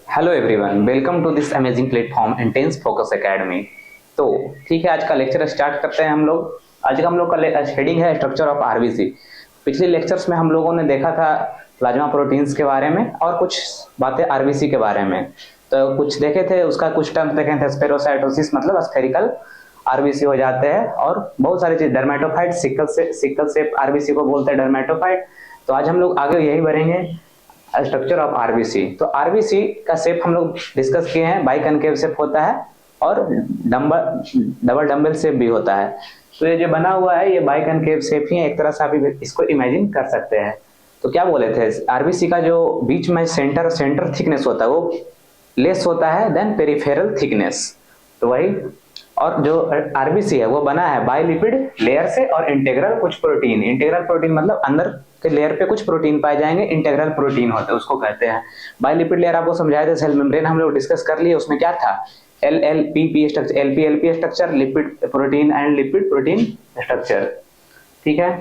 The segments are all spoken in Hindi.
Hello everyone, welcome to this amazing platform intense focus academy. तो ठीक है, आज का लेक्चर स्टार्ट करते हैं हम लोग। आज का हम लोग का हेडिंग है स्ट्रक्चर ऑफ आरबीसी। पिछले लेक्चर्स में हम लोगों ने देखा था प्लाज्मा प्रोटीन्स के बारे में और कुछ बातें आरबीसी के बारे में। तो कुछ देखे थे, उसका कुछ टर्म देखे थे, स्पेरोसाइटोसिस मतलब स्फेरिकल आरबीसी हो जाते हैं, और बहुत सारी चीज, डर्मेटोफाइट, सिकल सेप आरबीसी को बोलते हैं डर्मेटोफाइट। तो आज हम लोग आगे यही बढ़ेंगे, स्ट्रक्चर ऑफ आरबीसी। तो आरबीसी का शेप हम लोग डिस्कस किए हैं, बाई कनकेव शेप होता है और डबल डंबल शेप भी होता है। तो ये जो बना हुआ है ये बाई कनकेव शेप ही है, एक तरह से आप इसको इमेजिन कर सकते हैं। तो क्या बोले थे, आरबीसी का जो बीच में सेंटर थिकनेस होता है वो लेस होता है देन पेरिफेरल थिकनेस। तो वही, और जो आरबीसी है वो बना है बाइलिपिड लेयर से और इंटीग्रल कुछ प्रोटीन। इंटीग्रल प्रोटीन मतलब अंदर के लेयर पे कुछ प्रोटीन पाए जाएंगे, इंटीग्रल प्रोटीन होते हैं, उसको कहते हैं। बाइलिपिड लेयर आपको समझाया था, सेल मेम्ब्रेन हम लोग डिस्कस कर लिए। उसमें क्या था, LLP structure, LP structure, lipid protein and lipid protein structure. ठीक है,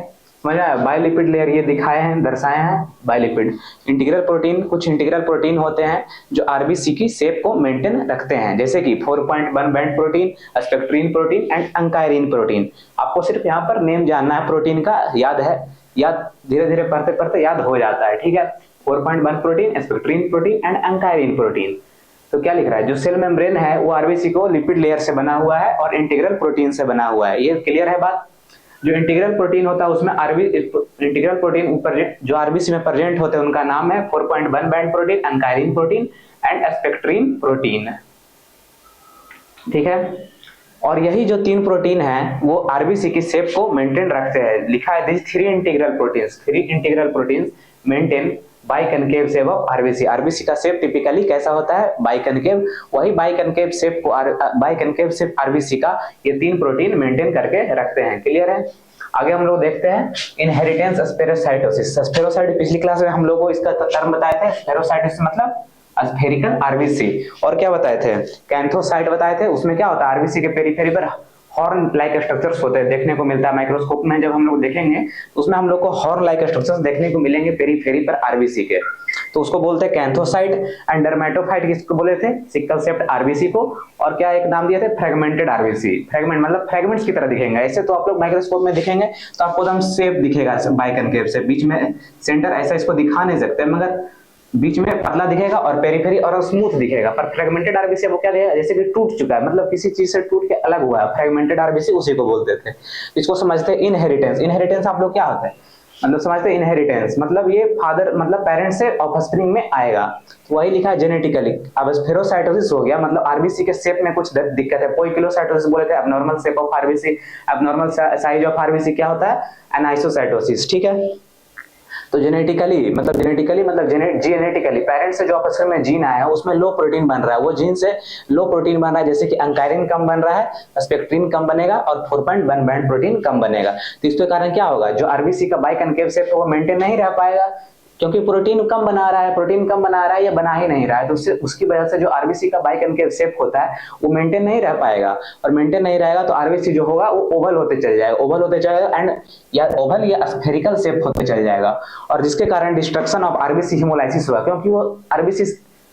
समझ आया। बाइलिपिड लेयर ये दिखाए हैं, दर्शाए हैं बाइलिपिड। इंटीग्रल प्रोटीन, कुछ इंटीग्रल प्रोटीन होते हैं जो आरबीसी की शेप को मेंटेन रखते हैं, जैसे कि 4.1 band protein, spectrin protein and ankyrin protein. आपको सिर्फ यहाँ पर नेम जानना है प्रोटीन का, याद है, याद धीरे धीरे पढ़ते पढ़ते याद हो जाता है। ठीक है, 4.1 protein, spectrin protein and ankyrin protein. तो क्या लिख रहा है, जो सेल मेम्ब्रेन है वो आरबीसी को लिपिड लेयर से बना हुआ है और इंटीग्रल प्रोटीन से बना हुआ है। ये क्लियर है बात। जो इंटीग्रल प्रोटीन होता है उसमें इंटीग्रल प्रोटीन ऊपर जो आरबीसी में प्रेजेंट होते हैं उनका नाम है 4.1 band protein, ankyrin protein and spectrin protein. ठीक है, और यही जो तीन प्रोटीन है वो आरबीसी की शेप को मेंटेन रखते हैं। लिखा है this three integral proteins maintain biconcave shape of RBC. RBC का शेप टिपिकली कैसा होता है, बाइकनकेव। वही बाइकनकेव शेप को बाइकनकेव शेप आरबीसी का ये तीन प्रोटीन मेंटेन करके रखते हैं। क्लियर है। आगे हम लोग देखते हैं इनहेरिटेंस स्पेरोसाइटोसिस। स्पेरोसाइट पिछली क्लास में हम लोग को इसका टर्म बताए थे, स्पेरोसाइटोसिस मतलब स्फेरिकल आरबीसी। और क्या बताए थे, कैंथोसाइट बताए थे। उसमें क्या होता है, आरबीसी के पेरिफेरी पर हॉर्न लाइक स्ट्रक्चर्स होते हैं, देखने को मिलता है माइक्रोस्कोप में। जब हम लोग देखेंगे तो उसमें हम लोग को हॉर्न लाइक स्ट्रक्चर्स देखने को मिलेंगे पेरिफेरी पर आरबीसी के। तो उसको बोलते हैं कैंथोसाइट। एंड डर्मेटोफाइट किसको बोले थे, सिकल सेप्ड आरबीसी को। और क्या एक नाम दिए थे, फ्रेगमेंटेड आरबीसी। फ्रेगमेंट मतलब फ्रेगमेंट्स की तरह दिखेंगे। ऐसे तो आप लोग माइक्रोस्कोप में दिखेंगे तो आपको एकदम शेप दिखेगा बाइकनकेव से, बीच में सेंटर ऐसा इसको दिखा नहीं सकते, मगर बीच में पतला दिखेगा और पेरिफेरी और स्मूथ दिखेगा। पर फ्रेगमेंटेड आरबीसी वो क्या दिखेगा, जैसे कि टूट चुका है, मतलब किसी चीज से टूट के अलग हुआ है। फ्रेगमेंटेड आरबीसी उसी को बोलते थे। इसको समझते हैं इनहेरिटेंस। इनहेरिटेंस आप लोग क्या होता है, मतलब समझते हैं इनहेरिटेंस मतलब ये फादर मतलब पेरेंट्स से ऑफस्प्रिंग में आएगा। तो वही लिखा है जेनेटिकली। अब स्फेरोसाइटोसिस हो गया, मतलब आरबीसी के शेप में कुछ दिक्कत है। पोइकिलोसाइटोसिस बोले थे, abnormal shape of RBC. Abnormal size of RBC क्या होता है, एनाइसोसाइटोसिस। ठीक है, तो जेनेटिकली जेनेटिकली पेरेंट्स से जो आपस में जीन आया है उसमें लो प्रोटीन बन रहा है, वो जीन से लो प्रोटीन बन रहा है, जैसे कि अंकायरिन कम बन रहा है, स्पेक्ट्रीन कम बनेगा और 4.1 बैंड प्रोटीन कम बनेगा। तो इसके कारण क्या होगा, जो आरबीसी का बाइकनकेव शेप वो मेंटेन नहीं रह पाएगा, क्योंकि प्रोटीन कम बना रहा है, या बना ही नहीं रहा है। तो उसकी वजह से जो आरबीसी का बाइकनकेव शेप होता है वो मेंटेन नहीं रह पाएगा, और मेंटेन नहीं रहेगा तो आरबीसी जो होगा वो ओवल होते चल जाएगा, एंड या ओवल या स्फेरिकल शेप होते चल जाएगा। और जिसके कारण डिस्ट्रक्शन ऑफ आरबीसी हिमोलाइसिस हुआ, क्योंकि वो आरबीसी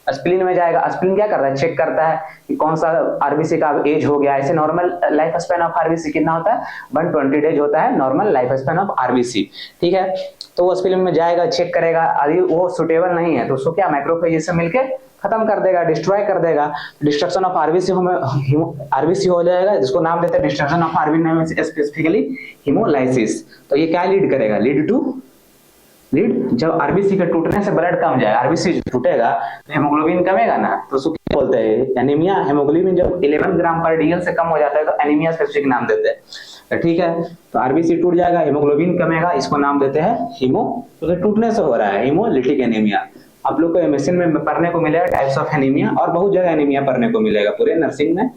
स्प्लीन में जाएगा। स्प्लीन क्या करता है, चेक करता है कि कौन सा आरबीसी का एज हो गया। ऐसे normal life span of RBC कितना होता है, 120 डेज होता है normal life span of RBC. ठीक है, तो वो स्प्लीन में जाएगा, चेक करेगा, यदि वो सुटेबल नहीं है तो उसको क्या मैक्रोफेज से मिलके खत्म कर देगा, डिस्ट्रॉय कर देगा। डिस्ट्रक्शन ऑफ आरबीसी हो जाएगा, जिसको नाम देते हैं destruction of RBC, specifically haemolysis. तो ये क्या लीड करेगा, जब आरबीसी के टूटने से ब्लड कम जाए, आरबीसी टूटेगा तो हेमोग्लोबिन कमेगा ना, तो उसको क्या बोलते हैं, एनीमिया। हेमोग्लोबिन जब 11 ग्राम पर डीएल से कम हो जाता है तो एनीमिया स्पेसिफिक नाम देते हैं। ठीक है, तो आरबीसी टूट जाएगा, हेमोग्लोबिन कमेगा, इसको नाम देते हैं तो टूटने से हो रहा है हिमोलिटिक एनीमिया। आप लोग को एमएसएन में पढ़ने को मिलेगा टाइप्स ऑफ एनीमिया, और बहुत जगह एनीमिया पढ़ने को मिलेगा पूरे नर्सिंग में।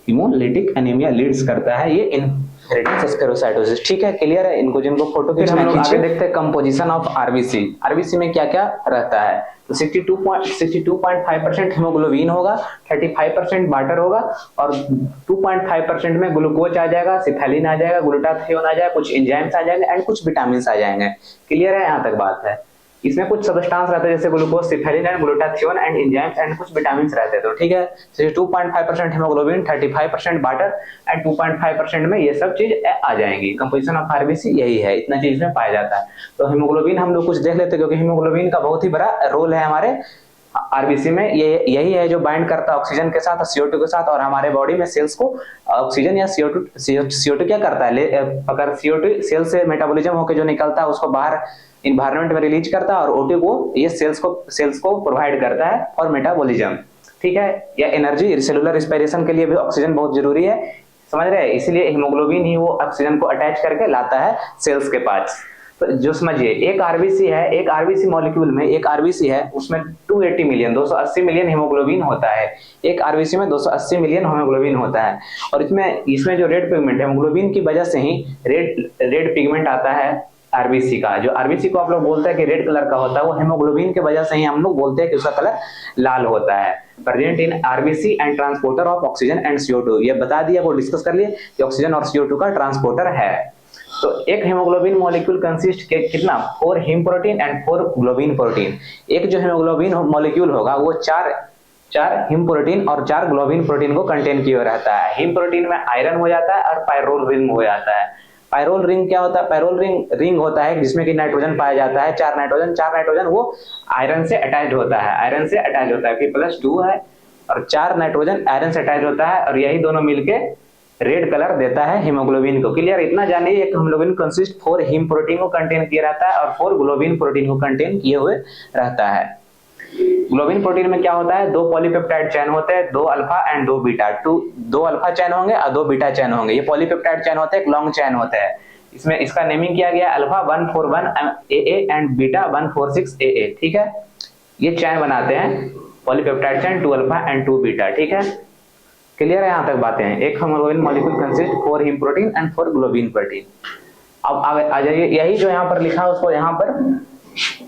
हिमोलिटिक एनीमिया लीड्स करता है ये इनहेरिटेंस स्क्लेरोसाइटोसिस। ठीक है, क्लियर है। इनको जिनको फोटो खींचना है, आगे देखते हैं कंपोजिशन ऑफ आरबीसी। आरबीसी में क्या क्या रहता है, तो 62.5% हीमोग्लोबिन होगा, 35% वाटर होगा, और 2.5% में ग्लूकोज आ जाएगा, सिथालिन आ जाएगा, ग्लूटाथियोन आ जाएगा, कुछ एंजाइम्स आ जाएंगे एंड कुछ विटामिन आ जाएंगे। क्लियर है, यहाँ तक बात है। इसमें कुछ सब्सटेंस रहते हैं जैसे ग्लूकोज, सिफेरिन and glutathione and enzymes and कुछ विटामिन रहते हैं। तो ठीक है, जैसे 2.5% हीमोग्लोबिन, 35% वाटर एंड 2.5% में ये सब चीज आ जाएंगी। कंपोजिशन ऑफ आरबीसी यही है, इतना चीज में पाया जाता है। तो हीमोग्लोबिन हम लोग कुछ देख लेते हैं, क्योंकि हीमोग्लोबिन का बहुत ही बड़ा रोल है हमारे आरबीसी में। ये यही है जो बाइंड करता है ऑक्सीजन के साथ, CO2 के साथ, और हमारे बॉडी में सेल्स को ऑक्सीजन या CO2 क्या करता है, अगर CO2 सेल से मेटाबॉलिज्म होकर जो निकलता है उसको बाहर इन्वायरमेंट में रिलीज करता है, और O2 को ये सेल्स को प्रोवाइड करता है और मेटाबॉलिज्म, ठीक है, या एनर्जी सेलुलर रिस्पिरेशन के लिए भी ऑक्सीजन बहुत जरूरी है, समझ रहे हैं। इसलिए हीमोग्लोबिन ही वो ऑक्सीजन को अटैच करके लाता है सेल्स के पास। तो जो समझिए, एक आरबीसी है, एक आरबीसी मॉलिक्यूल में एक आरबीसी है, उसमें 280 मिलियन 280 मिलियन हीमोग्लोबिन होता है। एक आरबीसी में 280 मिलियन हीमोग्लोबिन होता है। और इसमें जो रेड पिगमेंट है, हीमोग्लोबिन की वजह से ही रेड पिगमेंट आता है आरबीसी का। जो आरबीसी को आप लोग बोलते हैं कि रेड कलर का होता है, वो हीमोग्लोबिन की वजह से ही हम लोग बोलते हैं कि उसका कलर लाल होता है। Present in RBC and transporter of oxygen and CO2, ये बता दिया, वो डिस्कस कर लिए कि ऑक्सीजन और CO2 का ट्रांसपोर्टर है। तो एक हीमोग्लोबिन मॉलिक्यूल कंसिस्ट के कितना, 4 haem protein and 4 globin protein. एक जो हीमोग्लोबिन मॉलिक्यूल होगा वो 4 हीम प्रोटीन और 4 ग्लोबिन प्रोटीन को कंटेन किए रहता है। हीम प्रोटीन में आयरन हो जाता है और पायरोल रिंग हो जाता है। पायरोल रिंग क्या होता है, पायरोल रिंग होता है जिसमें कि नाइट्रोजन पाया जाता है, 4 नाइट्रोजन वो आयरन से अटैच होता है, आयरन से अटैच होता है, P+2 है, और 4 नाइट्रोजन आयरन से अटैच होता है, और यही दोनों मिलके रेड कलर देता है हीमोग्लोबिन को। क्लियर, इतना जानिए। एक हीमोग्लोबिन कंसिस्ट 4 हीम प्रोटीन को कंटेन किए रहता है और 4 ग्लोबिन प्रोटीन को कंटेन किए हुए रहता है। ग्लोबिन प्रोटीन में क्या होता है, 2 पॉलीपेप्टाइड चेन होते हैं, 2 alpha and 2 beta. 2 alpha chain होंगे और 2 बीटा चेन होंगे। ये पॉलीपेप्टाइड चेन होते हैं, एक लॉन्ग चेन होता है। इसमें इसका नेमिंग किया गया alpha 141 AA and beta 146 AA, ठीक है। ये चेन बनाते हैं polypeptide chain, 2 alpha and 2 beta, ठीक है। क्लियर है, यहां तक बातें हैं। एक haemoglobin molecule consist 4 haem protein and 4 globin protein. अब आ जाइए, यही जो यहाँ पर लिखा है उसको यहाँ पर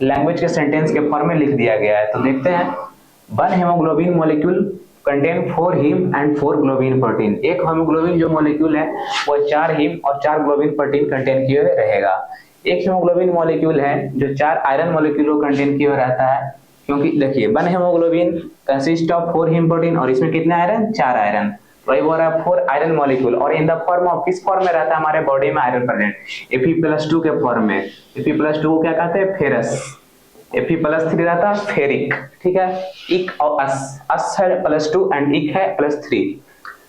लैंग्वेज के सेंटेंस के फॉर्म में लिख दिया गया है। तो देखते हैं, 1 haemoglobin molecule contain 4 haem and 4 globin protein. एक हीमोग्लोबिन जो मॉलिक्यूल है वो 4 हीम और 4 ग्लोबिन प्रोटीन कंटेन किए हुए रहेगा। एक हीमोग्लोबिन मॉलिक्यूल है जो 4 आयरन मॉलिक्यूल को कंटेन किए हुए रहता है, क्योंकि देखिए 1 haemoglobin consist of 4 haem protein, और इसमें कितने आयरन, 4 आयरन, वही बोल रहा है 4 आयरन मॉलिक्यूल। और इन द फॉर्म ऑफ, किस फॉर्म में रहता है हमारे बॉडी में आयरन प्रेजेंट, Fe+2 के फॉर्म में। Fe+2 को क्या कहते हैं, फेरस। Fe+3 रहता है फेरिक, ठीक है। इक और अस है +2 एंड इक है +3।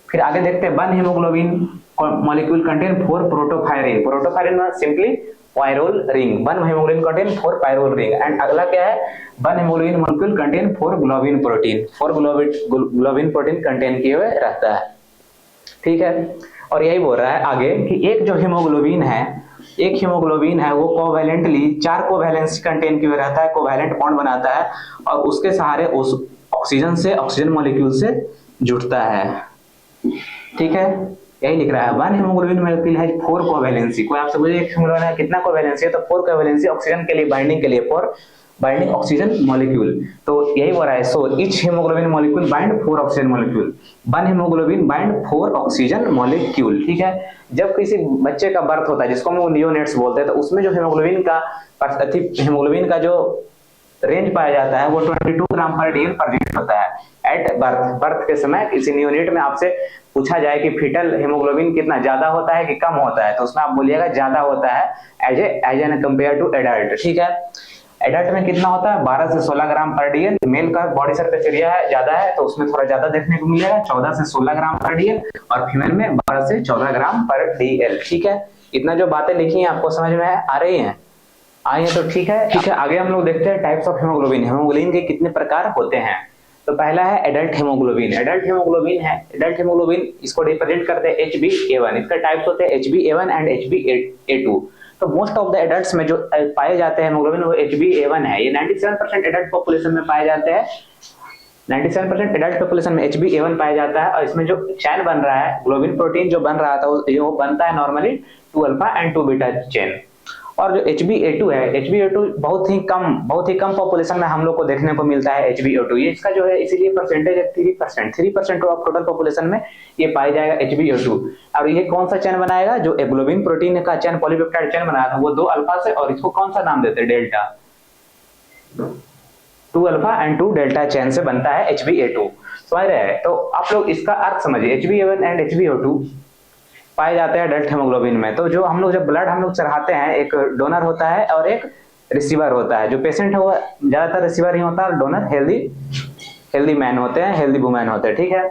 फिर आगे देखते हैं, 1 haemoglobin molecule contain 4 protoporphyrin. Protoporphyrin simply pyrrole ring. 1 haemoglobin contain 4 pyrrole ring. And अगला क्या है, 1 haemoglobin molecule contain 4 globin protein. 4 globin protein contain किए हुए रहता है, ठीक है। और यही बोल रहा है आगे कि एक जो हीमोग्लोबिन है, एक हीमोग्लोबिन है वो कोवैलेंटली 4 कोवैलेंसी कंटेन किए हुए रहता है, कोवैलेंट बॉन्ड बनाता है, और उसके सहारे उस ऑक्सीजन मॉलिक्यूल से जुड़ता है, ठीक है। यही लिख रहा है, 1 हीमोग्लोबिन मॉलिक्यूल है 4 कोवैलेंसी। कोई आपसे पूछे एक हीमोग्लोबिन है कितना कोवैलेंसी है, तो 4 कोवैलेंसी ऑक्सीजन के लिए, बाइंडिंग के लिए, 4 बाइंडिंग ऑक्सीजन मॉलिक्यूल। तो यही बोल रहा है, so each haemoglobin molecule bind 4 oxygen molecule. 1 haemoglobin bind 4 oxygen molecule, ठीक है। जब किसी बच्चे का बर्थ होता है, जिसको हम नियोनेट्स बोलते हैं, तो उसमें जो हीमोग्लोबिन का जो रेंज पाया जाता है वो 22 ग्राम पर डेल प्रेजेंट होता है एट बर्थ के समय। किसी न्यूनेट में आपसे पूछा जाए कि फीटल हीमोग्लोबिन कितना ज्यादा होता है कि कम होता है, तो उसमें आप बोलिएगा ज्यादा होता है as an compare to adult, ठीक है। एडल्ट में कितना होता है, 12 से 16 ग्राम पर डीएल। मेल का बॉडी सरफेस एरिया है ज्यादा है, तो उसमें थोड़ा ज्यादा देखने को मिलेगा, 14 से 16 ग्राम पर डीएल, और फीमेल में 12 से 14 ग्राम पर डीएल, ठीक है। इतना जो बातें लिखी हैं आपको समझ में आ रही हैं, आई है तो ठीक है, ठीक है। आगे हम लोग देखते हैं टाइप्स ऑफ हीमोग्लोबिन। हीमोग्लोबिन के कितने प्रकार होते हैं। तो पहला है एडल्ट हीमोग्लोबिन। एडल्ट हीमोग्लोबिन है, एडल्ट हीमोग्लोबिन इसको रिप्रेजेंट करते हैं HbA1। इसका टाइप्स होते हैं HbA1 एंड HbA2। तो मोस्ट ऑफ द एडल्ट्स में जो पाए जाते हैं हीमोग्लोबिन वो HbA1 है। ये 97% एडल्ट पॉपुलेशन में पाए जाते हैं। 97% एडल्ट पॉपुलेशन में HbA1 पाया जाता है। और इसमें जो चैन बन रहा है, ग्लोबिन प्रोटीन जो बन रहा था वो बनता है normally 2 alpha and 2 beta chain. और जो HbA2 है, HbA2 बहुत ही कम पॉपुलेशन में हम लोग को देखने को मिलता है HbA2। ये इसका जो है इसीलिए परसेंटेज है 3% ऑफ टोटल पॉपुलेशन में ये पाया जाएगा HbA2। और ये कौन सा चेन बनाएगा, जो ग्लोबिन प्रोटीन का चेन पॉलीपेप्टाइड चेन बनाया था वो 2 अल्फा से, और इसको कौन सा नाम देते हैं, delta. 2 alpha and 2 delta chain से बनता है HbA2। समझ रहे हैं? तो आप लोग इसका अर्थ समझिए, HbA1 एंड HbO2 पाए जाते हैं एडल्ट हेमोग्लोबिन में। तो जो हम लोग जब ब्लड हम लोग चढ़ाते हैं, एक डोनर होता है और एक रिसीवर होता है। जो पेशेंट है वो ज्यादातर रिसीवर ही होता है और डोनर हेल्दी मैन होते हैं, हेल्दी वुमेन होते हैं, ठीक है।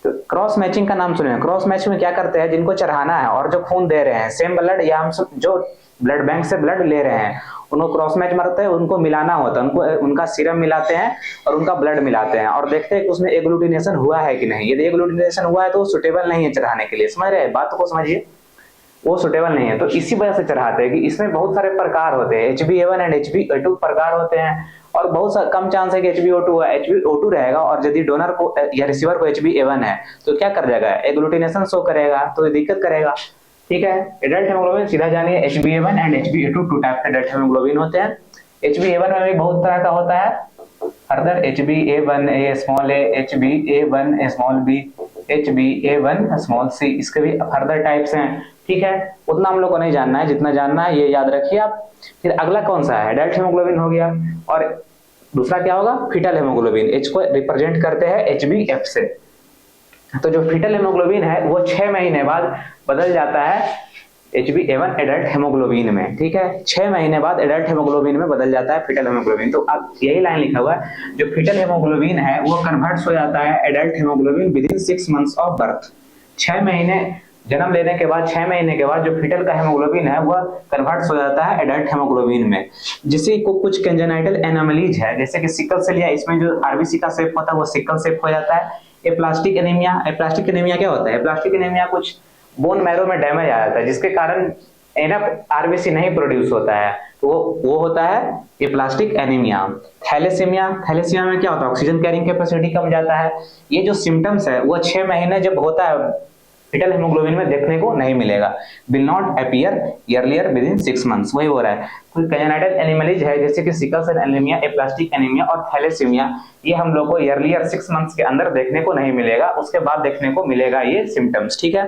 तो क्रॉस मैचिंग का नाम सुने हैं। क्रॉस मैचिंग में क्या करते हैं, जिनको चढ़ाना है और जो खून दे रहे हैं सेम ब्लड, या हम जो ब्लड बैंक से ब्लड ले रहे हैं उनको क्रॉस मैच मारते हैं, उनको मिलाना होता है, उनको उनका सीरम मिलाते हैं और उनका ब्लड मिलाते हैं और देखते हैं कि उसमें एग्लूटिनेशन हुआ है कि नहीं। यदि एग्लूटिनेशन हुआ है तो वो सुटेबल नहीं है चढ़ाने के लिए। समझ रहे हैं बात को? समझिए, वो सुटेबल नहीं है, तो इसी वजह से चढ़ाते हैं कि इसमें बहुत सारे प्रकार होते हैं, HbA1 एंड HbA2 प्रकार होते हैं और बहुत कम चांस है कि HbO2 रहेगा। और यदि डोनर को या रिसीवर को HbA1 है तो क्या कर जाएगा, एग्लूटिनेशन शो करेगा, तो ये दिक्कत करेगा, ठीक है। एडल्ट हेमोग्लोबिन सीधा जानिए HbA1 and HbA2 two type के एडल्ट हेमोग्लोबिन होते हैं। HbA1 में भी बहुत तरह का होता है, further HbA1a small a, HbA1a small b, HbA1 small c, इसके भी फर्दर टाइप्स हैं, ठीक है। उतना हम लोग को नहीं जानना है, जितना जानना है ये याद रखिए आप। फिर अगला कौन सा है, एडल्ट हेमोग्लोबिन हो गया, और दूसरा क्या होगा, फीटल हेमोग्लोबिन। H को रिप्रेजेंट करते हैं HbF से। तो जो फीटल हेमोग्लोबिन है वो 6 महीने बाद बदल जाता है HbA1 एडल्ट हेमोग्लोबिन में, ठीक है। 6 महीने बाद एडल्ट हेमोग्लोबिन में बदल जाता है फीटल हेमोग्लोबिन। तो अब यही लाइन लिखा हुआ है, जो फीटल हेमोग्लोबिन है वो कन्वर्ट हो जाता है adult haemoglobin with in 6 months of birth. 6 महीने जन्म लेने के बाद, 6 महीने के बाद जो फीटल का हेमोग्लोबिन है वह कन्वर्ट हो जाता है एडल्ट हेमोग्लोबिन में। जिसे को कुछ कंजेनाइटल एनोमलीज है, जैसे कि सिकल सेल, या इसमें जो आरबीसी का शेप होता है वो सिकल शेप हो जाता है। एप्लास्टिक एनीमिया, एप्लास्टिक एनीमिया क्या होता है, एप्लास्टिक एनीमिया कुछ बोन मैरो में डैमेज आ जाता है जिसके कारण एनफ आरबीसी नहीं प्रोड्यूस होता है, तो वो होता है एप्लास्टिक एनीमिया। थैलेसीमिया, थैलेसीमिया में क्या होता है, ऑक्सीजन कैरिंग कैपेसिटी कम जाता है। ये जो सिम्टम्स है वो 6 महीने जब होता है फीटल हेमोग्लोबिन में देखने को नहीं मिलेगा, will not appear earlier with in 6 months, वही हो रहा है। कोई कंजेनाइटल एनिमलीज है जैसे कि sickle cell anaemia, aplastic anaemia और थैलेसीमिया, ये हम लोग को अर्लियर 6 मंथ्स के अंदर देखने को नहीं मिलेगा, उसके बाद देखने को मिलेगा ये सिम्टम्स, ठीक है।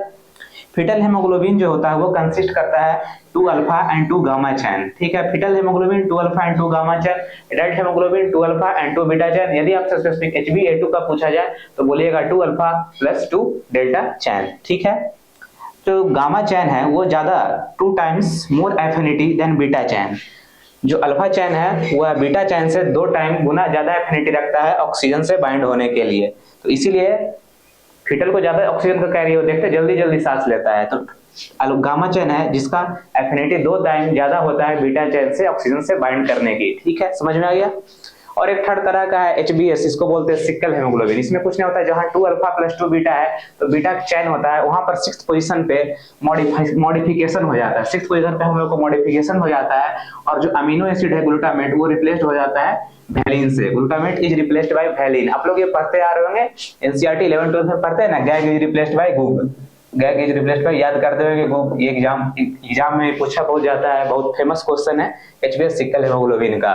फीटल हेमोग्लोबिन जो होता है वो कंसिस्ट करता है 2 अल्फा एंड 2 गामा चैन, ठीक है। Foetal haemoglobin 2 alpha and 2 gamma chain, adult haemoglobin 2 alpha and 2 beta chain. यदि आपसे स्पेसिफिक HbA2 का पूछा जाए तो बोलिएगा 2 अल्फा प्लस 2 डेल्टा चैन, ठीक है। जो गामा चैन है वो ज्यादा 2 times more affinity than beta chain. जो अल्फा चैन है वह बीटा चैन से 2 टाइम गुना ज्यादा एफिनिटी रखता है ऑक्सीजन से बाइंड होने के लिए, तो इसीलिए फीटल को ज्यादा ऑक्सीजन का कैरी हो देखते जल्दी जल्दी सांस लेता है। तो गामा चैन है जिसका एफिनिटी 2 टाइम ज्यादा होता है बीटा चैन से ऑक्सीजन से बाइंड करने की, ठीक है, समझ में आ गया। और एक थर्ड तरह का है HbS, इसको बोलते हैं सिकल हेमोग्लोबिन। इसमें कुछ नहीं होता है, जहां 2 अल्फा प्लस 2 बीटा है तो बीटा चैन होता है, वहां पर 6th पोजीशन पे मॉडिफिकेशन हो जाता है। 6th पोजीशन पे हम लोग को मॉडिफिकेशन हो जाता है और जो अमीनो एसिड है ग्लूटामेट वो रिप्लेस्ड हो जाता है वैलिन से। Glutamate is replaced bye valine. आप लोग ये पढ़ते आ रहे होंगे, एनसीईआरटी 11 12 में पढ़ते हैं ना, GAG is replaced by GUG, GAG is replaced by, याद करते हुए गूग। ये एग्जाम में पूछा बहुत जाता है, बहुत फेमस क्वेश्चन है HbS सिकल हेमोग्लोबिन का।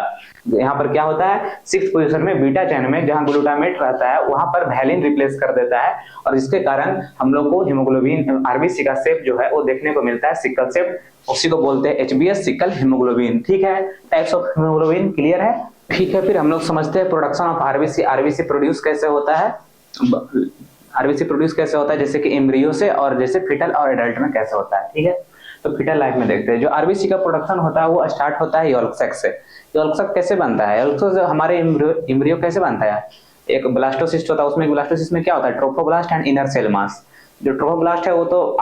यहाँ पर क्या होता है, 6th पोजीशन में बीटा चैन में जहां ग्लूटामेट रहता है वहां पर वैलिन रिप्लेस कर देता है और इसके कारण हम लोग को हेमोग्लोबिन आरबीसी का शेप जो है वो देखने को मिलता है सिकल शेप, उसी को बोलते हैं HbS सिकल हेमोग्लोबिन, ठीक है। टाइप्स ऑफ हेमोग्लोबिन क्लियर है, ठीक है। फिर हम लोग समझते हैं production of RBC. RBC produce कैसे होता है, आरबीसी प्रोड्यूस कैसे होता है, जैसे कि एम्ब्रियो से और जैसे फीटल और एडल्ट में कैसे होता है, ठीक है। तो फीटल लाइफ में देखते हैं जो आरबीसी का प्रोडक्शन होता है वो स्टार्ट होता है यॉल्क सैक से। यॉल्क सैक कैसे बनता है, यॉल्क सैक हमारे एम्ब्रियो कैसे बनता है, एक ब्लास्टोसिस्ट होता है, उसमें ब्लास्टोसिस्ट में क्या होता है, trophoblast and inner cell mass. जो ट्रोफोब्लास्ट है वो तो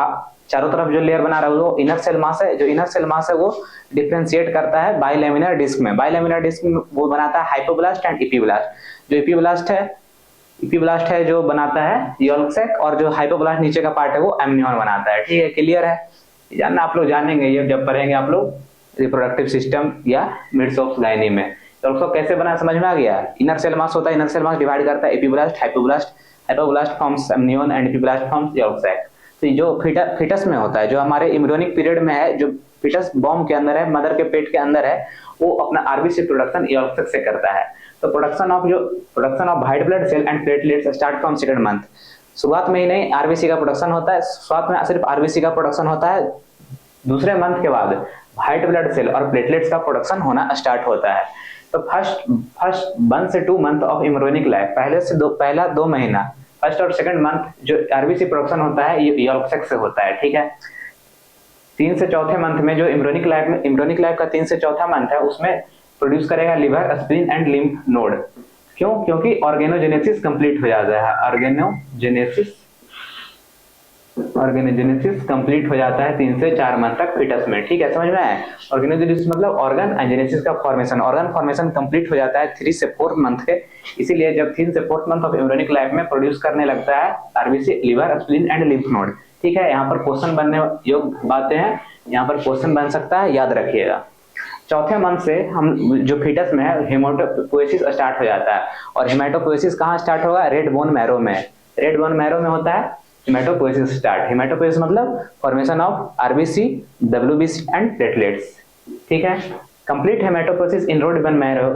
चारों तरफ जो लेयर बना रहा है वो इनर सेल मास है। जो इनर सेल मास है वो डिफरेंशिएट करता है बाइलेमिनर डिस्क में। बाइलेमिनर डिस्क में वो बनाता है हाइपोब्लास्ट एंड इपीब्लास्ट। जो इपीब्लास्ट है जो बनाता है यॉल्क सैक, और जो हाइपोब्लास्ट नीचे का पार्ट है वो एमनियन बनाता है, ठीक है, क्लियर है। जानना आप लोग जानेंगे ये जब पढ़ेंगे आप लोग रिप्रोडक्टिव सिस्टम या मिड्स ऑफ गायनी में। यॉल्क सैक कैसे बना समझ में आ गया। इनर सेल मास होता है, इनर सेल मास डिवाइड करता है epiblast, hypoblast forms amnion and epiblast forms yolk sac. तो जो फीटस में होता है, जो हमारे एम्ब्रियोनिक पीरियड में है, जो फीटस बॉम्ब के अंदर है, मदर के पेट के अंदर है, वो अपना आरबीसी प्रोडक्शन यॉल्क सैक से करता है। तो production of white blood cell and platelets start from 2nd month. शुरुआत में ही नहीं आरबीसी का प्रोडक्शन होता है, शुरुआत में सिर्फ आरबीसी का प्रोडक्शन होता है, दूसरे मंथ के बाद व्हाइट ब्लड सेल और प्लेटलेट्स का प्रोडक्शन होना स्टार्ट होता है। तो फर्स्ट 1 से 2 मंथ ऑफ एम्ब्रियोनिक लाइफ, पहला 2 महीना, फर्स्ट और सेकंड मंथ जो आरबीसी प्रोडक्शन होता है ये यॉर्क सेक्स से होता है, ठीक है। 3 से चौथे मंथ में जो एम्ब्रियोनिक लाइफ का 3 से चौथा मंथ है उसमें प्रोड्यूस करेगा liver, spleen and lymph node. क्यों? क्योंकि ऑर्गेनोजेनेसिस कंप्लीट हो जाता है, ऑर्गेनोजेनेसिस कंप्लीट हो जाता है 3 से 4 मंथ तक फीटस में, ठीक है, समझ में आया। ऑर्गेनोजेनेसिस मतलब ऑर्गन जेनेसिस का फॉर्मेशन, ऑर्गन फॉर्मेशन कंप्लीट हो जाता है 3 से 4 मंथ के। इसीलिए जब 3 से 4 मंथ ऑफ एम्ब्रियोनिक लाइफ में प्रोड्यूस करने लगता है RBC, liver, spleen and lymph node, ठीक है। यहाँ पर क्वेश्चन बनने योग्य बातें हैं, यहाँ पर क्वेश्चन बन सकता है, याद रखिएगा। चौथे मंथ से हम जो फीटस में है हेमाटोपोएसिस स्टार्ट हो जाता है। और हेमाटोपोएसिस कहाँ स्टार्ट होगा? रेड बोन मैरो में, रेड बोन मैरो में होता है हेमाटोपोएसिस स्टार्ट। हेमाटोपोएसिस मतलब formation of RBC, WBC and platelets, ठीक है। Complete haematopoiesis in red bone marrow,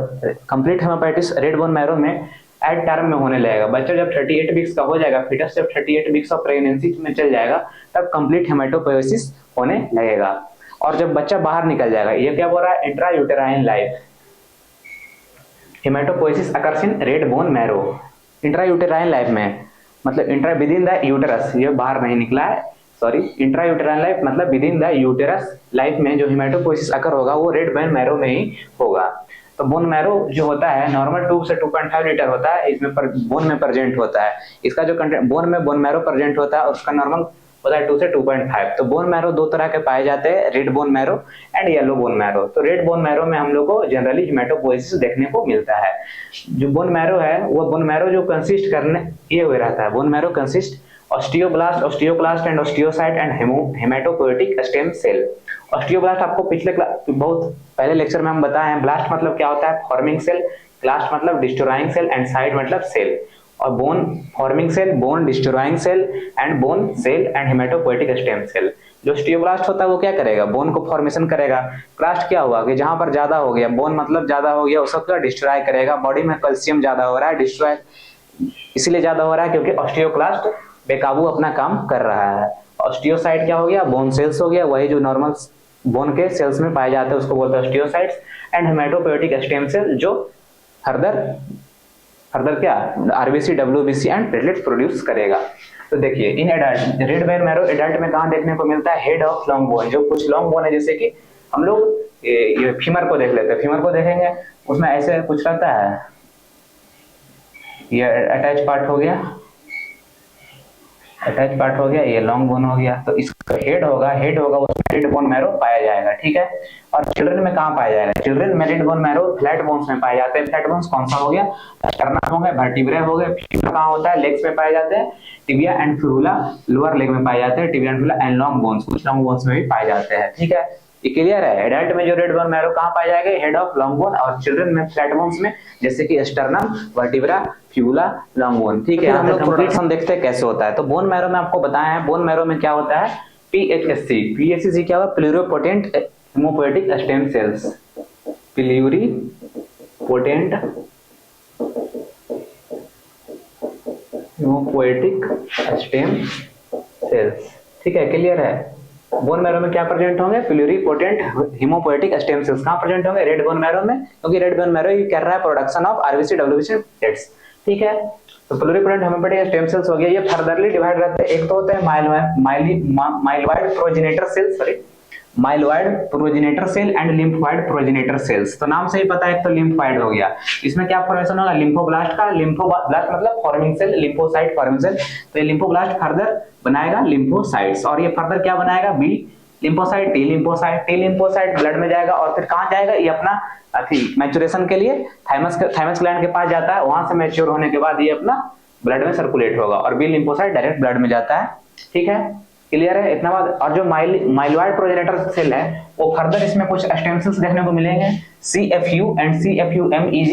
complete haematitis red bone marrow में एट टर्म में होने लगेगा। बच्चा जब 38 वीक्स का हो जाएगा, फीटस जब 38 वीक्स ऑफ प्रेगनेंसी में चल जाएगा तब कंप्लीट हेमाटोपोएसिस होने लगेगा। और जब बच्चा बाहर निकल जाएगा, ये क्या बोल रहा है? Intra uterine life, haematopoiesis occurs in red bone marrow, intra uterine life में, मतलब intra within the uterus, ये बाहर नहीं निकला है, सॉरी, इंट्रा यूटेराइन लाइफ मतलब within the uterus life में जो हेमाटोपोएसिस अकर होगा वो रेड बोन मैरो में ही होगा। तो बोन मैरो जो होता है नॉर्मल 2 से 2.5 लीटर होता है, इसमें बोन में प्रेजेंट होता है, इसका जो कंटेंट बोन में बोन मैरो प्रेजेंट होता है और उसका नॉर्मल होता है 2 से 2.5। तो बोन मैरो 2 तरह के पाए जाते हैं, red bone marrow and yellow bone marrow. तो रेड बोन मैरो में हम लोग को जनरली हेमाटोपोएसिस देखने को मिलता है। जो बोन मैरो है वो बोन मैरो जो कंसिस्ट करने ये हुए रहता है, bone marrow consist osteoblast and osteocyte and haematopoietic stem cell. Osteoblast आपको पिछले बहुत पहले लेक्चर में हम बताए हैं, ब्लास्ट मतलब क्या होता है? फॉर्मिंग सेल, क्लास्ट मतलब डिस्ट्रॉइंग सेल एंड साइट मतलब सेल। और bone forming cell, bone destroying cell and bone cell and haematopoietic stem cell. जो ऑस्टियोब्लास्ट होता है वो क्या करेगा? बोन को फॉर्मेशन करेगा। क्लास्ट क्या हुआ कि जहां पर ज्यादा हो गया, बोन मतलब ज्यादा हो गया, उसको क्या डिस्ट्रॉय करेगा। बॉडी में कैल्शियम ज्यादा हो रहा है, डिस्ट्रॉय इसलिए ज्यादा हो रहा है क्योंकि ऑस्टियोक्लास्ट बेकाबू अपना काम कर रहा है। ऑस्टियोसाइट क्या हो गया? बोन सेल्स हो गया, वही जो नॉर्मल बोन के सेल्स में पाए जाते हैं उसको बोलते हैं osteocytes. And haematopoietic stem cell जो फर्दर क्या RBC, WBC and platelets produce करेगा। तो देखिए in adult red bone marrow adult में कहां देखने को मिलता है? हेड ऑफ लॉन्ग बोन, जो कुछ लॉन्ग बोन है, जैसे कि हम लोग ये फीमर को देख लेते हैं, फीमर को देखेंगे उसमें ऐसे कुछ रहता है, ये अटैच पार्ट हो गया, अटैच पार्ट हो गया, ये लॉन्ग बोन हो गया। तो इसका हेड होगा उसमें रेड बोन मैरो पाया जाएगा, ठीक है। और चिल्ड्रन में कहाँ पाया जाएगा? चिल्ड्रन में red bone marrow flat bones में पाए जाते हैं। फ्लैट बोन्स कौन सा हो गया? स्टर्नम हो गया, वर्टिब्रा हो गया। फिबुला कहाँ होता है? लेग्स में पाए जाते हैं। Tibia and fibula lower leg में पाए जाते हैं। Tibia and fibula and long bones कुछ लॉन्ग बोन्स में भी पाए जाते हैं, ठीक है। ये क्लियर है? एडल्ट में जो रेड बोन मैरो कहाँ पाए जाएंगे? Head of long bone. और चिल्ड्रन में फ्लैट बोन्स में जैसे कि sternum, vertebra, fibula, long bone, ठीक है। हम लोग प्रोडक्शन देखते हैं कैसे होता है। तो बोन मैरो में आपको बताया है, बोन मैरो में क्या होता है? पीएचएससी, पीएचएससी क्या होगा? Pluripotent haemopoietic stem cells, pluripotent haemopoietic stem cells, ठीक है, क्लियर है। बोन मैरो में क्या प्रेजेंट होंगे? Pluripotent haemopoietic stem cells. कहां प्रेजेंट होंगे? रेड बोन मैरो में, क्योंकि रेड बोन मैरो ये कर रहा है production of RBC, WBC platelets, ठीक है। तो प्लूरिपोटेंट हेमोपोएटिक स्टेम सेल्स हो गया। ये फर्दरली डिवाइड रहते हैं, एक तो होते हैं myeloid progenitor cells, sorry myeloid progenitor cell and lymphoid progenitor cells. तो नाम से ही पता है, तो लिम्फोइड हो गया। इसमें क्या फॉर्मेशन होगा? लिम्फोब्लास्ट का, लिम्फोब्लास्ट मतलब forming cell, lymphocyte forming cell. तो ये लिम्फोब्लास्ट फर्दर बनाएगा लिम्फोसाइट्स, और ये फर्दर क्या बनाएगा? B lymphocyte, T lymphocyte, T lymphocyte blood में जाएगा और फिर कहां जाएगा? ये अपना मैच्योरेशन के लिए थाइमस ग्लैंड के पास जाता है, वहां से मैच्योर होने के बाद ये अपना ब्लड में सर्कुलेट होगा, और बी लिम्फोसाइट डायरेक्ट ब्लड में जाता है, ठीक है, क्लियर है इतना बात। और जो माइलॉइड प्रोजेनेटर सेल है वो फर्दर इसमें कुछ स्टेम सेल्स देखने को मिलेंगे, CFU and CFU-MEG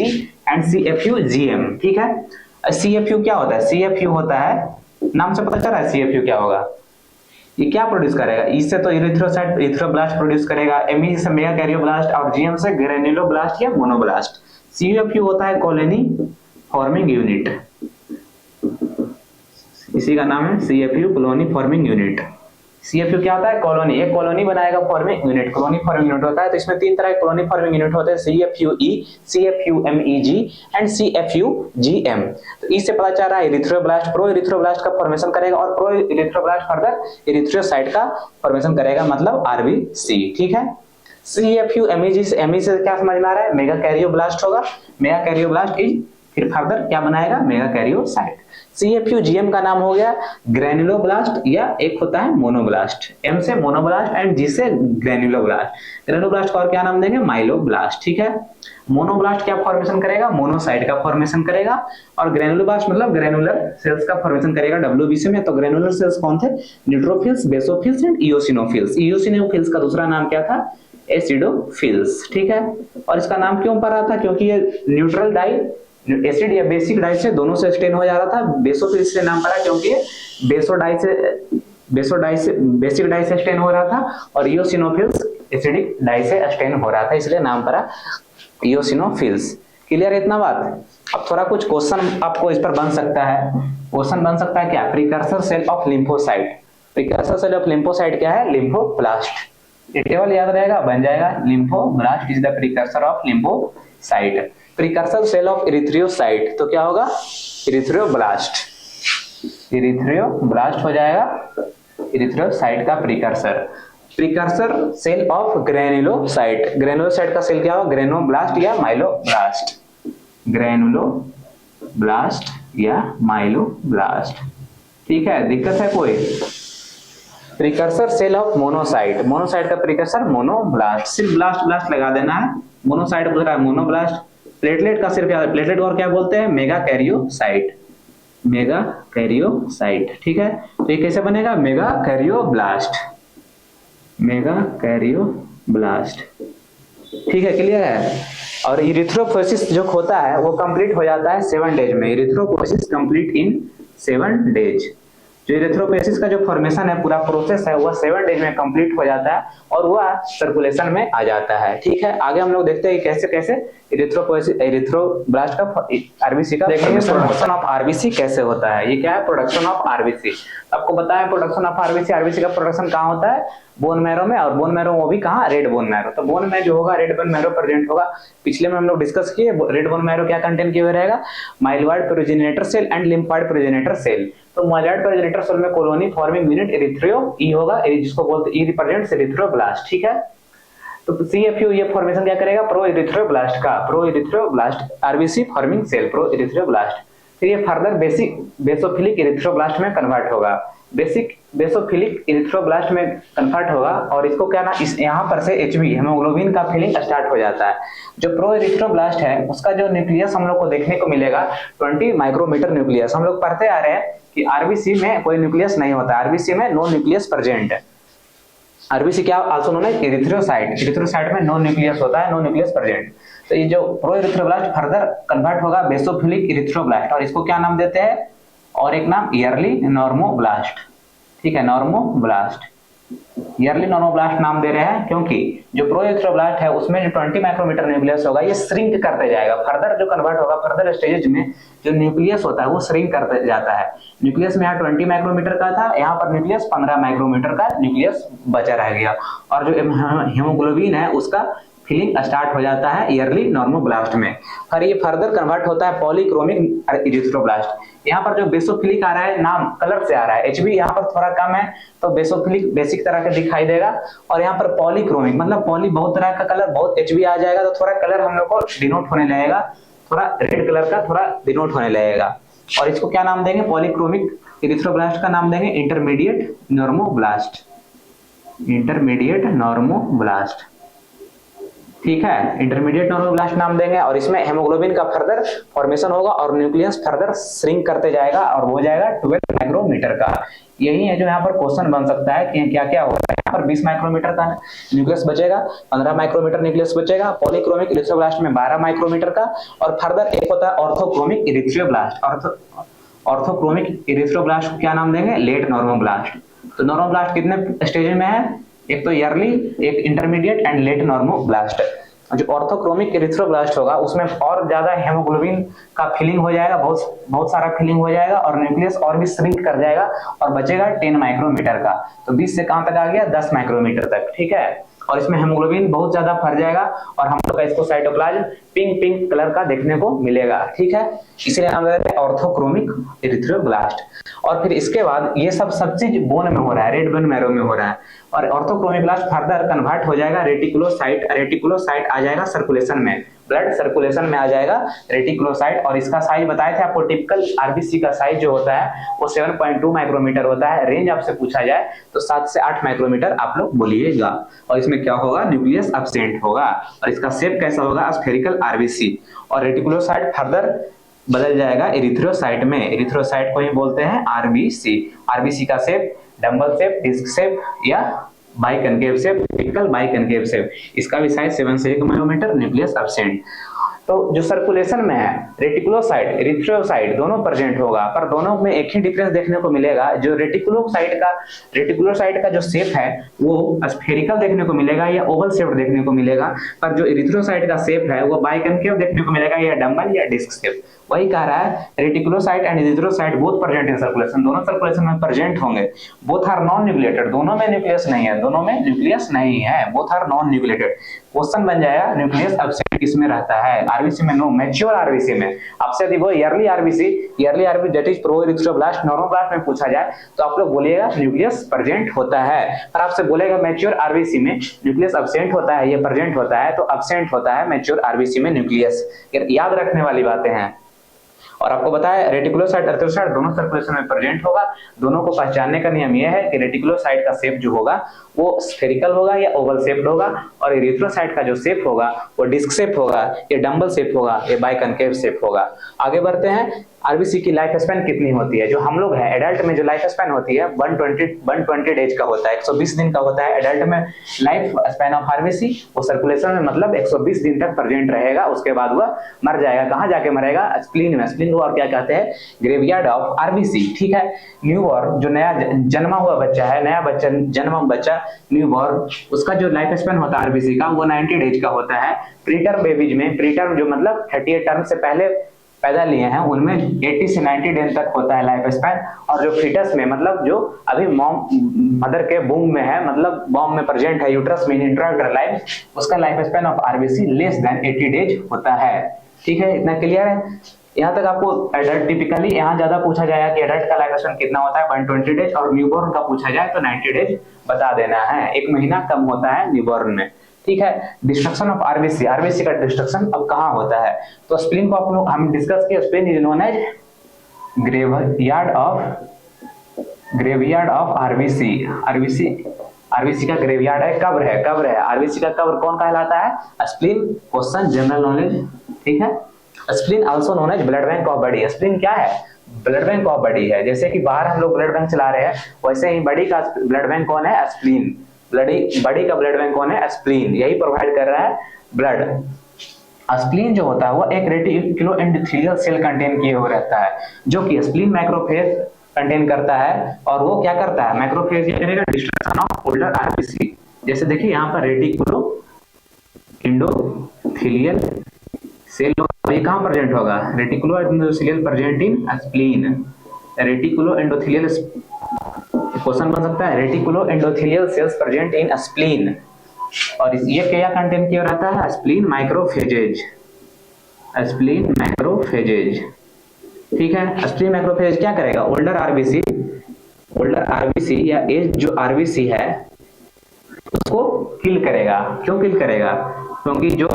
and CFU-GM, ठीक है। CFU क्या होता है? CFU होता है, नाम से पता चल रहा है CFU क्या होगा। ये क्या प्रोड्यूस करेगा? ई से तो इरिथ्रोसाइट, इरिथ्रोब्लास्ट प्रोड्यूस करेगा, MEG से मेगाकैरियोब्लास्ट और GM से ग्रेन्युलोब्लास्ट या मोनोब्लास्ट। CFU होता है कॉलोनी फॉर्मिंग यूनिट, इसी का नाम है CFU, colony forming unit. CFU क्या होता है? कॉलोनी। एक कॉलोनी बनाएगा forming unit, colony forming unit होता है। तो इसमें तीन तरह के कॉलोनी फॉर्मिंग यूनिट होते हैं, CFUE, CFUMEG एंड CFUGM। तो इससे पता चल रहा है इरिथ्रोब्लास्ट प्रो इरिथ्रोब्लास्ट का फॉर्मेशन करेगा और प्रो इरिथ्रोब्लास्ट फर्दर इरिथ्रोसाइट का फॉर्मेशन करेगा, मतलब RBC। ठीक है। CFUMEG से ME से क्या समझ में आ रहा है? मेगा कैरियोब्लास्ट होगा। मेगा कैरियोब्लास्ट इज फिर फर्दर क्या बनाएगा? Mega karyocyte. CFUGM का नाम हो गया ग्रैनुलोब्लास्ट या एक होता है मोनोब्लास्ट। M से मोनोब्लास्ट एंड G से ग्रैनुलोब्लास्ट। ग्रैनुलोब्लास्ट को और क्या नाम देंगे? माइलोब्लास्ट। ठीक है। मोनोब्लास्ट क्या फॉर्मेशन करेगा? मोनोसाइट का फॉर्मेशन करेगा। और ग्रैनुलोब्लास्ट मतलब ग्रैनुलर सेल्स का फॉर्मेशन करेगा WBC में। तो ग्रैनुलर सेल्स कौन थे? Neutrophils, basophils and eosinophils. Eosinophils का दूसरा नाम क्या था? एसिडोफिल्स। ठीक है। और इसका नाम क्यों पड़ा था? क्योंकि ये न्यूट्रल डाई एसिड या बेसिक डाई से दोनों से स्टेन हो जा रहा था। बेसोफिल्स से नाम पड़ा क्योंकि बेसिक डाई से स्टेन हो रहा था और इओसिनोफिल्स एसिडिक डाई से स्टेन हो रहा था, इसलिए नाम पड़ा इओसिनोफिल्स। क्लियर है इतना बात? अब थोड़ा कुछ क्वेश्चन आपको इस पर बन सकता है। क्वेश्चन बन सकता है क्या? Precursor cell of lymphocyte. Precursor cell of lymphocyte क्या है? लिम्फोब्लास्ट। ये टेबल याद रहेगा, बन जाएगा। Lymphoblast is the precursor of lymphocyte. Precursor cell of erythrocyte तो क्या होगा? इरिथ्रियोब्लास्ट। इरिथ्रियोब्लास्ट हो जाएगा इरिथ्रियोसाइट का precursor. Precursor cell of granulocyte. Granulocyte का सेल क्या होगा? ग्रेनोब्लास्ट या माइलोब्लास्ट। ग्रैनुलोब्लास्ट या माइलोब्लास्ट। ठीक है। दिक्कत है कोई? Precursor cell of monocyte. Monocyte का प्रीकर्सर मोनोब्लास्ट। सिर्फ ब्लास्ट लगा देना है। मोनोसाइट बोल रहा है मोनोब्लास्ट। प्लेटलेट का सिर्फ याद, प्लेटलेट और क्या बोलते हैं? Mega karyocyte. Mega karyocyte. ठीक है। तो ये कैसे बनेगा? Mega karyoblast. Mega karyoblast. ठीक है। क्लियर है? और इरिथ्रोपोएसिस जो होता है वो कंप्लीट हो जाता है 7 डेज में। Erythropoiesis complete in 7 days. जो इरिथ्रोपोएसिस का जो फॉर्मेशन है, पूरा प्रोसेस है, वह 7 डेज में कंप्लीट हो जाता है और वह सर्कुलेशन में आ जाता है। ठीक है। आगे हम लोग देखते हैं कैसे कैसे इरिथ्रोब्लास्ट का RBC का प्रोडक्शन ऑफ RBC कैसे होता है। ये क्या है? Production of RBC। आपको बताया प्रोडक्शन ऑफ RBC का प्रोडक्शन कहाँ होता है? बोन मैरो में। और बोन मैरो वो भी कहाँ? Red bone marrow. तो बोन में जो होगा रेड बोन मैरो प्रेजेंट होगा। पिछले में हम लोग डिस्कस किए रेड बोन मैरो क्या कंटेंट किए हुए रहेगा? Myeloid progenitor cell and lymphoid progenitor cell. तो माइलॉइड प्रोजेनेटर सेल में colony forming unit erythroid E होगा, जिसको बोलते ई रिप्रेजेंट्स इरिथ्रोब्लास्ट। ठीक है। तो CFU ये फॉर्मेशन क्या करेगा? प्रो इरिथ्रोब्लास्ट का। Proerythroblast RBC forming cell proerythroblast. फिर ये फर्दर बेसोफिलिक इरिथ्रोब्लास्ट में कन्वर्ट होगा। बेसोफिलिक इरिथ्रोब्लास्ट में कन्वर्ट होगा और इसको क्या ना, इस यहाँ पर से HB हेमोग्लोबिन का फिलिंग स्टार्ट हो जाता है। जो प्रो इरिथ्रोब्लास्ट है उसका जो न्यूक्लियस हम लोग को देखने को मिलेगा 20 माइक्रोमीटर न्यूक्लियस। हम लोग पढ़ते आ रहे हैं कि RBC में कोई न्यूक्लियस नहीं होता। RBC में नो न्यूक्लियस प्रेजेंट है। RBC क्या also known as erythrocyte. Erythrocyte में नो न्यूक्लियस होता है, नो न्यूक्लियस प्रेजेंट। तो ये जो प्रो इरिथ्रोब्लास्ट फर्दर कन्वर्ट होगा बेसोफिलिक इरिथ्रोब्लास्ट और इसको क्या नाम देते हैं? और एक नाम ईयरली नॉर्मोब्लास्ट। ठीक है। नॉर्मोब्लास्ट, ईयरली नॉर्मोब्लास्ट नाम दे रहे हैं क्योंकि जो प्रो इरिथ्रोब्लास्ट है उसमें जो 20 माइक्रोमीटर न्यूक्लियस होगा ये श्रिंक करते जाएगा। फर्दर जो कन्वर्ट होगा फर्दर स्टेजेस में जो न्यूक्लियस होता है वो श्रिंक करते जाता है। न्यूक्लियस में यहाँ 20 माइक्रोमीटर का था, यहाँ पर न्यूक्लियस 15 माइक्रोमीटर का न्यूक्लियस बचा रह गया और जो हेमोग्लोबिन है उसका फिलिंग स्टार्ट हो जाता है ईयरली नॉर्मोब्लास्ट में। और ये फर्दर कन्वर्ट होता है पॉलीक्रोमिक इरिथ्रोब्लास्ट। यहाँ पर जो बेसोफिलिक आ रहा है नाम कलर से आ रहा है, HB यहाँ पर थोड़ा कम है तो बेसोफिलिक बेसिक तरह का दिखाई देगा। और यहाँ पर पॉलीक्रोमिक मतलब पॉली बहुत तरह का कलर, बहुत HB आ जाएगा तो थोड़ा कलर हम लोग को डिनोट होने लगेगा, थोड़ा रेड कलर का थोड़ा डिनोट होने लगेगा। और इसको क्या नाम देंगे? पॉलीक्रोमिक इरिथ्रोब्लास्ट का नाम देंगे इंटरमीडिएट नॉर्मोब्लास्ट। Intermediate normoblast. ठीक है। इंटरमीडिएट नॉर्मोब्लास्ट नाम देंगे और इसमें हेमोग्लोबिन का फर्दर फॉर्मेशन होगा और न्यूक्लियस फर्दर श्रिंक करते जाएगा और हो जाएगा 12 माइक्रोमीटर का। यही है जो यहाँ पर क्वेश्चन बन सकता है कि क्या क्या होगा। यहाँ पर 20 माइक्रोमीटर का न्यूक्लियस बचेगा, 15 माइक्रोमीटर न्यूक्लियस बचेगा, पॉलीक्रोमिक इरिथ्रोब्लास्ट में 12 माइक्रोमीटर का और फर्दर एक होता है ऑर्थोक्रोमिक इरिथ्रोब्लास्ट। ऑर्थोक्रोमिक इरिथ्रोब्लास्ट को क्या नाम देंगे? Late normoblast. तो नॉर्मोब्लास्ट कितने स्टेज में है? एक तो ईयरली, एक इंटरमीडिएट एंड लेट नॉर्मोब्लास्ट। जो ऑर्थोक्रोमिक एरिथ्रोब्लास्ट होगा उसमें और ज्यादा हेमोग्लोबिन का फिलिंग हो जाएगा, बहुत सारा फिलिंग हो जाएगा और न्यूक्लियस और भी श्रिंक कर जाएगा और बचेगा 10 माइक्रोमीटर का। तो 20 से कहां तक आ गया, 10 माइक्रोमीटर तक, ठीक है। और इसमें हेमोग्लोबिन बहुत ज्यादा फर जाएगा और हम लोग का इसको साइटोप्लाज्म पिंक पिंक कलर का देखने को मिलेगा, ठीक है। इसीलिए नाम देते हैं ऑर्थोक्रोमिक एरिथ्रोब्लास्ट। और फिर इसके बाद ये सब चीज बोन में हो रहा है, रेड बोन मैरो में हो रहा है। और ऑर्थोक्रोमिक ब्लास्ट फर्दर कन्वर्ट हो जाएगा रेटिकुलोसाइट, रेटिकुलोसाइट आ जाएगा सर्कुलेशन में, ब्लड सर्कुलेशन में आ जाएगा रेटिकुलोसाइट। और इसका साइज बताए थे आपको, टिपिकल आरबीसी का साइज जो होता है वो 7.2 माइक्रोमीटर होता है। रेंज आपसे पूछा जाए तो 7 से 8 माइक्रोमीटर आप लोग बोलिएगा। और इसमें क्या होगा, न्यूक्लियस एब्सेंट होगा। और इसका शेप कैसा होगा, स्फेरिकल आरबीसी। और रेटिकुलोसाइट फर्दर बदल जाएगा एरिथ्रोसाइट में, एरिथ्रोसाइट को ही बोलते हैं आरबीसी। आरबीसी का shape dumbbell shape, disc shape या biconcave shape, typical biconcave shape. इसका भी साइज 7 से 1 माइक्रोमीटर, न्यूक्लियस एब्सेंट। तो जो सर्कुलेशन में है रेटिकुलोसाइट, एरिथ्रोसाइट दोनों प्रेजेंट होगा, पर दोनों में एक ही डिफरेंस देखने को मिलेगा। जो रेटिकुलोसाइट का जो शेप है वो स्फेरिकल देखने को मिलेगा या ओवल शेप देखने को मिलेगा, पर जो एरिथ्रोसाइट का शेप है वो बाइकनकेव देखने को मिलेगा या डंबल या डिस्क शेप। वही कह रहा है reticulocyte and erythrocyte both present in circulation, दोनों सर्कुलेशन में प्रेजेंट होंगे। बोथ आर नॉन न्यूक्लिएटेड, दोनों में न्यूक्लियस नहीं है, दोनों में न्यूक्लियस नहीं है, both are non nucleated. Question बन जाएगा न्यूक्लियस एब्सेंट किसमें रहता है, आरबीसी में नो, मैच्योर आरबीसी में। आपसे यदि वो yearly RBC that is pro erythroblast, normoblast में पूछा जाए तो आप लोग बोलिएगा न्यूक्लियस प्रेजेंट होता है। पर आपसे बोलेगा मैच्योर आरबीसी में न्यूक्लियस एब्सेंट होता है, ये प्रेजेंट होता है, तो एब्सेंट होता है मैच्योर आरबीसी में न्यूक्लियस। याद रखने वाली बातें हैं। और आपको बताया रेटिकुलोसाइट एरिथ्रोसाइट दोनों सर्कुलेशन में प्रेजेंट होगा। दोनों को पहचानने का नियम यह है कि रेटिकुलोसाइट का शेप जो होगा वो स्फेरिकल होगा या ओवल शेप्ड होगा, और एरिथ्रोसाइट का जो शेप होगा वो डिस्क शेप होगा, ये डंबल शेप होगा, ये बाइकनकेव शेप होगा। आगे बढ़ते हैं। आरबीसी की लाइफ स्पैन कितनी होती है, जो हम लोग है एडल्ट में जो लाइफ स्पैन होती है 120 डेज का होता है, 120 दिन का होता है एडल्ट में। लाइफ स्पैन ऑफ आरबीसी वो सर्कुलेशन में मतलब 120 दिन तक प्रेजेंट रहेगा, उसके बाद वह मर जाएगा। कहाँ जाके मरेगा, स्प्लीन में। स्प्लीन को और क्या कहते हैं, ग्रेवयार्ड ऑफ आरबीसी, ठीक है। न्यूबॉर्न जो नया जन्मा हुआ बच्चा है, नया बच्चा जन्म बच्चा न्यूबॉर्न, उसका जो लाइफ स्पैन होता है आरबीसी का वो 90 डेज का होता है। प्रीटर्म बेबीज में, प्रीटर्म जो मतलब 38 टर्म से पहले पैदा लिए हैं उनमें 80 से 90 दिन तक होता है लाइफ स्पैन। और जो फीटस में मतलब जो अभी मदर के बूम में है, मतलब बॉम में प्रेजेंट है, यूट्रस में इंट्रायूटरल लाइफ, उसका life span of RBC less than 80 days होता है, ठीक है। इतना क्लियर है। यहाँ तक आपको एडल्ट टिपिकली यहाँ ज्यादा पूछा जाएगा कि एडल्ट का लाइफ स्पैन कितना होता है 120 डेज, और न्यूबॉर्न का पूछा जाए तो 90 डेज बता देना है, 1 महीना कम होता है न्यूबॉर्न में, ठीक है। डिस्ट्रक्शन ऑफ आरबीसी, आरबीसी का डिस्ट्रक्शन अब कहाँ होता है, तो स्प्लीन को हम डिस्कस किया। Spleen is known as graveyard of RBC. RBC का ग्रेवयार्ड है, कब्र है। आरबीसी का कब्र कौन कहलाता है, स्प्लीन। क्वेश्चन जनरल नॉलेज, ठीक है। Spleen also known as blood bank of body. Spleen क्या है, ब्लड बैंक ऑफ बॉडी है। जैसे कि बाहर हम लोग ब्लड बैंक चला रहे हैं, वैसे ही बॉडी का ब्लड बैंक कौन है, स्प्लीन। बॉडी का ब्लड बैंक कौन है, स्प्लीन, यही प्रोवाइड कर रहा है ब्लड। स्प्लीन जो होता है वो एक रेटिकुलो एंडोथेलियल सेल कंटेन किए हुए रहता है, जो कि स्प्लीन मैक्रोफेज कंटेन करता है। और वो क्या करता है, मैक्रोफेज ये करेगा डिस्ट्रक्शन ऑफ ओल्डर आरबीसी। जैसे देखिए यहाँ पर रेटिकुलो एंडोथेलियल सेल ये कहाँ प्रेजेंट होगा, reticulo endothelial present in spleen. Reticulo endothelial question बन सकता है, reticulo endothelial cells present in spleen. और ये क्या कंटेन किया रहता है, स्प्लीन माइक्रोफेजेज, स्प्लीन माइक्रोफेजेज, ठीक है। स्प्लीन माइक्रोफेज क्या करेगा, ओल्डर आरबीसी या एज जो आरबीसी है उसको किल करेगा। क्यों किल करेगा, क्योंकि जो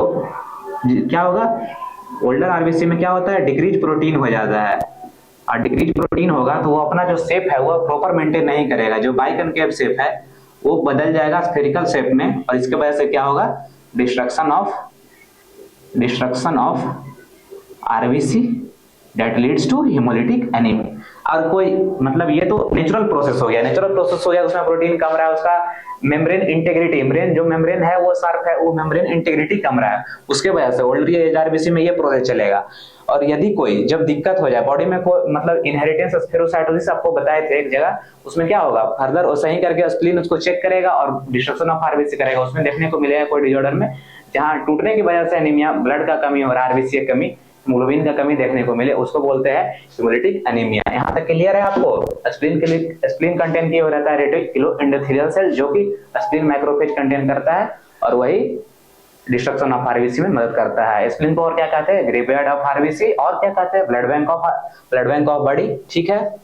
क्या होगा ओल्डर आरबीसी में क्या होता है, डिक्रीज प्रोटीन हो जाता है। और डिक्रीज प्रोटीन होगा तो वो अपना जो शेप है वो प्रॉपर मेंटेन नहीं करेगा, जो बाइकनकेव शेप है वो बदल जाएगा स्फेरिकल शेप में। और इसके वजह से क्या होगा, destruction of RBC that leads to haemolytic anaemia. और कोई मतलब ये तो नेचुरल प्रोसेस हो गया, उसमें प्रोटीन कम रहा है, उसका मेम्ब्रेन इंटेग्रिटी, जो मेम्ब्रेन है वो शार्प है, वो मेम्ब्रेन इंटेग्रिटी कम रहा है, उसके वजह से ओल्डर एज आरबीसी में ये प्रोसेस चलेगा। और यदि कोई जब दिक्कत हो जाए बॉडी में, कोई मतलब इनहेरिटेंस स्क्लेरोसाइटोसिस आपको बताए थे एक जगह, उसमें क्या होगा फर्दर वो सही करके स्प्लीन उसको चेक करेगा और डिस्ट्रक्शन ऑफ आरबीसी करेगा, उसमें देखने को मिलेगा कोई डिसऑर्डर में जहाँ टूटने की वजह से एनीमिया, ब्लड का कमी हो रहा है, आरबीसी की कमी, हीमोग्लोबिन का कमी देखने को मिले, उसको बोलते हैं हेमोलिटिक एनीमिया। यहाँ तक क्लियर है आपको? स्प्लीन के लिए स्प्लीन कंटेन किया रहता है रेटिकुलो एंडोथेलियल सेल, जो कि स्प्लीन मैक्रोफेज कंटेन करता है और वही डिस्ट्रक्शन ऑफ आरबीसी में मदद करता है। स्प्लीन को और क्या कहते हैं? ग्रेवयार्ड ऑफ आरबीसी, और क्या कहते हैं? Blood bank of body. ठीक है,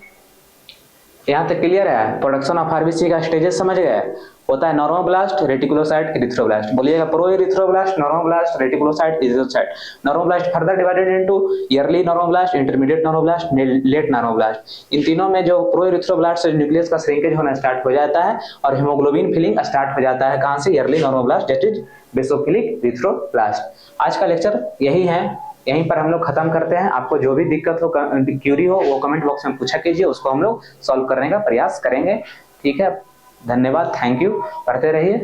यहाँ तक क्लियर है? प्रोडक्शन ऑफ आरबीसी का स्टेजेस समझ गए? होता है नॉर्मोब्लास्ट, रेटिकुलोसाइट, इरिथ्रोब्लास्ट। बोलिएगा pro erythroblast, normoblast, reticulocyte, erythrocyte. Normoblast further divided into early normoblast, intermediate normoblast, late normoblast. इन तीनों में जो प्रो इरिथ्रोब्लास्ट से न्यूक्लियस का श्रिंकेज होना स्टार्ट हो जाता है और हीमोग्लोबिन फिलिंग स्टार्ट हो जाता है। कहां से? Yearly normoblast, that is basophilic erythroblast. आज का लेक्चर यही है, यहीं पर हम लोग खत्म करते हैं। आपको जो भी दिक्कत हो, क्यूरी हो, वो कमेंट बॉक्स में पूछा कीजिए, उसको हम लोग सॉल्व करने का प्रयास करेंगे। ठीक है, धन्यवाद, थैंक यू, पढ़ते रहिए।